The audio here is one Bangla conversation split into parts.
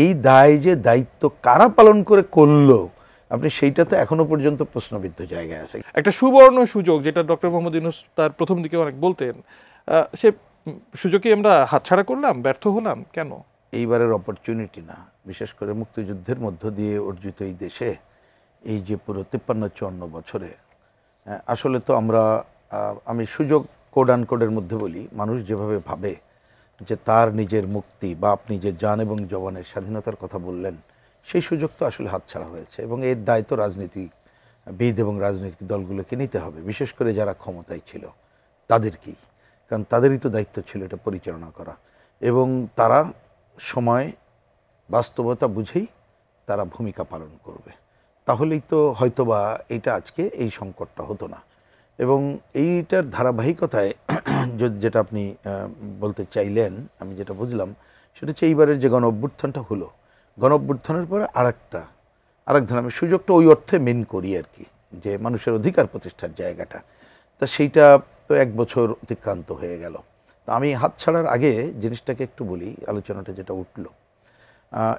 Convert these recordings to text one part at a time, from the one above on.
এই দায় যে দায়িত্ব কারা পালন করে করলো আপনি সেইটা তো এখনো পর্যন্ত প্রশ্নবিদ্ধ জায়গায় আছে। একটা সুবর্ণ সুযোগ যেটা ডক্টর মোহাম্মদ ইউনূস তার প্রথম দিকে অনেক বলতেন, সে সুযোগকে আমরা হাতছাড়া করলাম, ব্যর্থ হলাম কেন? এইবারের অপরচুনিটি না, বিশেষ করে মুক্তিযুদ্ধের মধ্য দিয়ে অর্জিত এই দেশে এই যে পুরো 53-54 বছরে আসলে তো আমরা আমি সুযোগ কোড আনকোডের মধ্যে বলি, মানুষ যেভাবে ভাবে যে তার নিজের মুক্তি বা আপনি যে জান এবং জবানের স্বাধীনতার কথা বললেন, সেই সুযোগ তো আসলে হাতছাড়া হয়েছে এবং এর দায়িত্ব রাজনীতিবিদ এবং রাজনৈতিক দলগুলোকে নিতে হবে, বিশেষ করে যারা ক্ষমতায় ছিল তাদেরকেই, কারণ তাদেরই তো দায়িত্ব ছিল এটা পরিচালনা করা এবং তারা সময় বাস্তবতা বুঝেই তারা ভূমিকা পালন করবে, তাহলেই তো হয়তোবা এটা আজকে এই সংকটটা হতো না। এবং এইটার ধারাবাহিকতায় যেটা আপনি বলতে চাইলেন, আমি যেটা বুঝলাম সেটা হচ্ছে এইবারের যে গণ অভ্যুত্থানটা হলো, গণ অভ্যুত্থানের পরে আরেক ধরনের সুযোগটা ওই অর্থে মেন করি আর কি, যে মানুষের অধিকার প্রতিষ্ঠার জায়গাটা, তা সেইটা তো 1 বছর অতিক্রান্ত হয়ে গেল। তা আমি হাত ছাড়ার আগে জিনিসটাকে একটু বলি, আলোচনাটা যেটা উঠল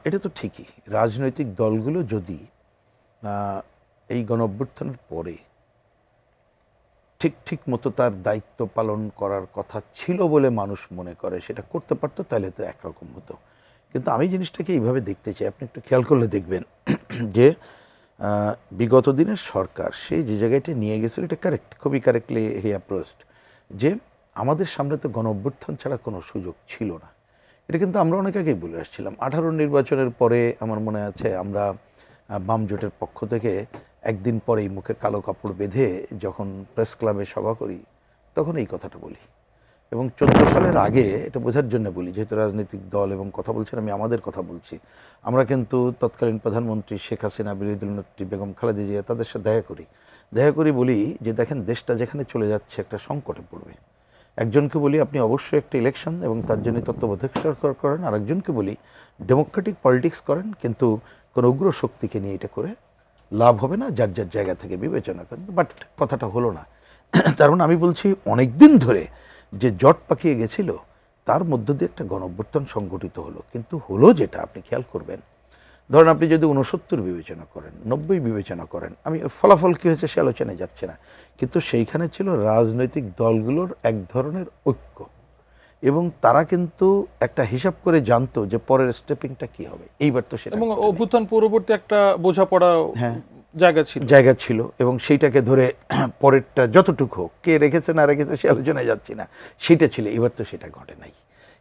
এটা তো ঠিকই, রাজনৈতিক দলগুলো যদি এই গণ অভ্যুত্থানের পরে ঠিক মতো তার দায়িত্ব পালন করার কথা ছিল বলে মানুষ মনে করে সেটা করতে পারতো, তাহলে তো একরকম হতো। কিন্তু আমি জিনিসটাকে এইভাবে দেখতে চাই, আপনি একটু খেয়াল করলে দেখবেন যে বিগত দিনের সরকার সে যে জায়গাটা নিয়ে গেছিল এটা কারেক্ট, খুবই কারেক্টলি হি অ্যাপ্রোচড, যে আমাদের সামনে তো গণ অভ্যুত্থান ছাড়া কোনো সুযোগ ছিল না। এটা কিন্তু আমরা অনেক আগেই বলে আসছিলাম। 18 নির্বাচনের পরে আমার মনে আছে আমরা বাম জোটের পক্ষ থেকে একদিন পরেই মুখে কালো কাপড় বেঁধে যখন প্রেস ক্লাবে সভা করি তখন এই কথাটা বলি, এবং 14 সালের আগে এটা বোঝার জন্য বলি, যেহেতু রাজনৈতিক দল এবং কথা বলছেন আমি আমাদের কথা বলছি, আমরা কিন্তু তৎকালীন প্রধানমন্ত্রী শেখ হাসিনা, বিরোধী দলনেত্রী বেগম খালেদা জিয়া তাদের সাথে দেখা করি বলি যে দেখেন দেশটা যেখানে চলে যাচ্ছে একটা সংকটে পড়বে। একজনকে বলি আপনি অবশ্যই একটা ইলেকশন এবং তার জন্য তত্ত্বাবধায়ক সরকার করেন, আর একজনকে বলি ডেমোক্রেটিক পলিটিক্স করেন, কিন্তু কোনো উগ্র শক্তিকে নিয়ে এটা করে লাভ হবে না, যার যার জায়গা থেকে বিবেচনা করেন। বাট কথাটা হলো না। তার মানে আমি বলছি অনেক দিন ধরে যে জট পাকিয়ে গেছিল তার মধ্য দিয়ে একটা গণঅভ্যুত্থান সংগঠিত হলো, কিন্তু হলো যেটা আপনি খেয়াল করবেন, ধরেন আপনি যদি 69 বিবেচনা করেন, 90 বিবেচনা করেন, আমি ফলাফল কী হয়েছে সে আলোচনায় যাচ্ছে না, কিন্তু সেইখানে ছিল রাজনৈতিক দলগুলোর এক ধরনের ঐক্য এবং তারা কিন্তু একটা হিসাব করে জানতো যে পরের স্টেপিংটা কি হবে। এইবার তো সেটা, এবং অভ্যুত্থান পরবর্তী একটা বোঝাপড়া জায়গা ছিল এবং সেইটাকে ধরে পরেরটা যতটুকু হোক, কে রেখেছে না রেখেছে সে আলোচনায় যাচ্ছি না, সেটা ছিল। এবার তো সেটা ঘটে নাই,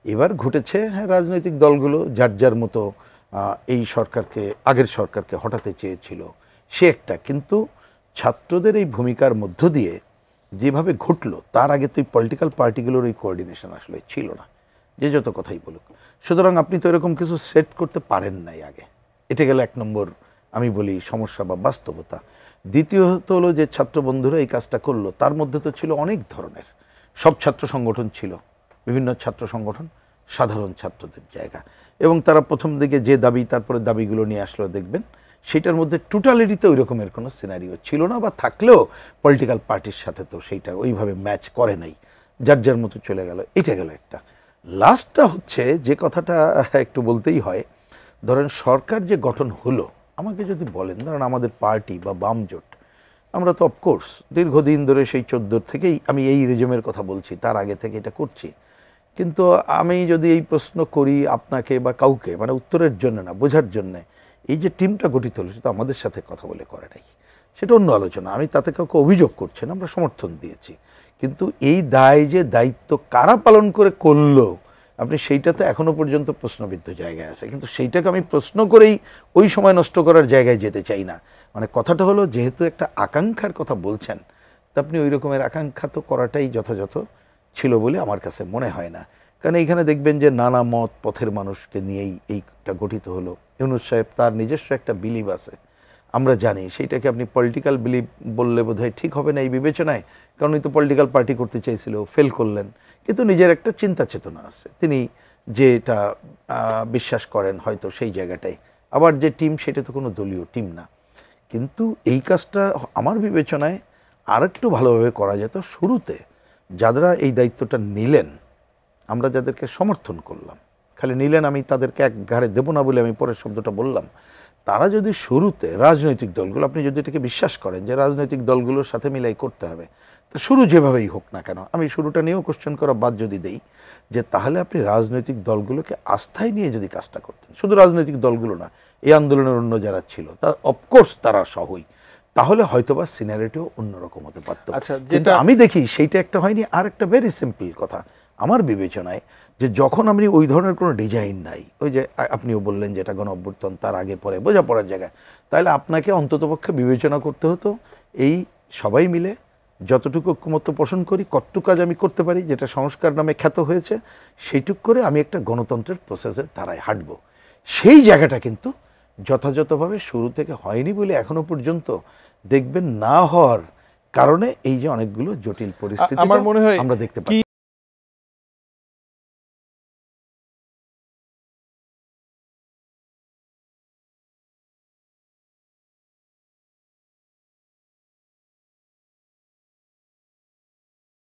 এবার ঘটেছে হ্যাঁ রাজনৈতিক দলগুলো যার যার মতো এই সরকারকে, আগের সরকারকে হটাতে চেয়েছিল সে একটা, কিন্তু ছাত্রদের এই ভূমিকার মধ্য দিয়ে যেভাবে ঘটলো তার আগে তো এই পলিটিক্যাল পার্টিগুলোর এই কোঅর্ডিনেশন আসলে ছিল না, যে যত কথাই বলুক। সুতরাং আপনি তো এরকম কিছু সেট করতে পারেন নাই আগে, এটা গেল 1 নম্বর আমি বলি সমস্যা বা বাস্তবতা। দ্বিতীয়ত হলো যে ছাত্র বন্ধুরা এই কাজটা করলো, তার মধ্যে তো ছিল অনেক ধরনের, সব ছাত্র সংগঠন ছিল, বিভিন্ন ছাত্র সংগঠন, সাধারণ ছাত্রদের জায়গা, এবং তারা প্রথম দিকে যে দাবি তারপরে দাবিগুলো নিয়ে আসলো দেখবেন সেইটার মধ্যে টোটালিটিতে ওই রকমের কোনো সিনারিও ছিল না, বা থাকলেও পলিটিক্যাল পার্টির সাথে তো সেইটা ওইভাবে ম্যাচ করে নাই, যার যার মতো চলে গেল। এটা গেল একটা। লাস্টটা হচ্ছে যে কথাটা একটু বলতেই হয়, ধরেন সরকার যে গঠন হলো, আমাকে যদি বলেন ধরেন আমাদের পার্টি বা বাম জোট, আমরা তো অফকোর্স দীর্ঘদিন ধরে সেই 14 থেকেই, আমি এই রেজিমের কথা বলছি, তার আগে থেকে এটা করছি, কিন্তু আমি যদি এই প্রশ্ন করি আপনাকে বা কাউকে, মানে উত্তরের জন্য না, বোঝার জন্যে, এই যে টিমটা গঠিত হলো সেটা আমাদের সাথে কথা বলে করে নাই, সেটা অন্য আলোচনা, আমি তাতে কাউকে অভিযোগ করছি না, আমরা সমর্থন দিয়েছি, কিন্তু এই দায় যে দায়িত্ব কারা পালন করে করলো আপনি সেইটাতে এখনো পর্যন্ত প্রশ্নবিদ্ধ জায়গায় আছে, কিন্তু সেইটাকে আমি প্রশ্ন করেই ওই সময় নষ্ট করার জায়গায় যেতে চাই না। মানে কথাটা হলো যেহেতু একটা আকাঙ্ক্ষার কথা বলছেন, তা আপনি ওই রকমের আকাঙ্ক্ষা তো করাটাই যথাযথ ছিল বলে আমার কাছে মনে হয় না, কারণ এইখানে দেখবেন যে নানা মত পথের মানুষকে নিয়েই এইটা গঠিত হলো। ইউনূস সাহেব তার নিজস্ব একটা বিলিভ আছে, আমরা জানি, সেইটাকে আপনি পলিটিক্যাল বিলিভ বললে বোধহয় ঠিক হবে না এই বিবেচনায়, কারণ উনি তো পলিটিক্যাল পার্টি করতে চাইছিল, ফেল করলেন, কিন্তু নিজের একটা চিন্তা চেতনা আছে, তিনি যেটা বিশ্বাস করেন হয়তো সেই জায়গাটাই, আবার যে টিম সেটা তো কোনো দলীয় টিম না, কিন্তু এই কাজটা আমার বিবেচনায় আরেকটু ভালোভাবে করা যেত। শুরুতে যারা এই দায়িত্বটা নিলেন, আমরা যাদেরকে সমর্থন করলাম, খালি নিলেন, আমি তাদেরকে এক ঘাড়ে দেবো না বলে আমি পরের শব্দটা বললাম। তারা যদি শুরুতে রাজনৈতিক দলগুলো, আপনি যদি এটাকে বিশ্বাস করেন যে রাজনৈতিক দলগুলোর সাথে মিলাই করতে হবে, তা শুরু যেভাবেই হোক না কেন, আমি শুরুটা নিয়েও কোশ্চেন করা বাদ যদি দেই, যে তাহলে আপনি রাজনৈতিক দলগুলোকে আস্থায় নিয়ে যদি কাজটা করতেন, শুধু রাজনৈতিক দলগুলো না, এই আন্দোলনের অন্য যারা ছিল তা অফকোর্স তারা সহই, তাহলে হয়তোবা সিনারিটিও অন্যরকম হতে পারত। আচ্ছা, কিন্তু আমি দেখি সেইটা একটা হয়নি। আর একটা ভেরি সিম্পল কথা আমার বিবেচনায়, যে যখন আমি ওই ধরনের কোনো ডিজাইন নাই, ওই যে আপনিও বললেন যে এটা গণ অভ্যুত্থান, তার আগে পরে বোঝাপড়ার জায়গায়, তাহলে আপনাকে অন্ততপক্ষে বিবেচনা করতে হতো এই সবাই মিলে যতটুকু ঐক্যমত্য পোষণ করি, কতটুকু কাজ আমি করতে পারি, যেটা সংস্কার নামে খ্যাত হয়েছে, সেইটুক করে আমি একটা গণতন্ত্রের প্রসেসের ধারায় হাঁটব। সেই জায়গাটা কিন্তু যথাযথভাবে শুরু থেকে হয়নি বলে এখনো পর্যন্ত দেখবেন না হওয়ার কারণে এই যে অনেকগুলো জটিল পরিস্থিতি আমার মনে হয় আমরা দেখতে পাই।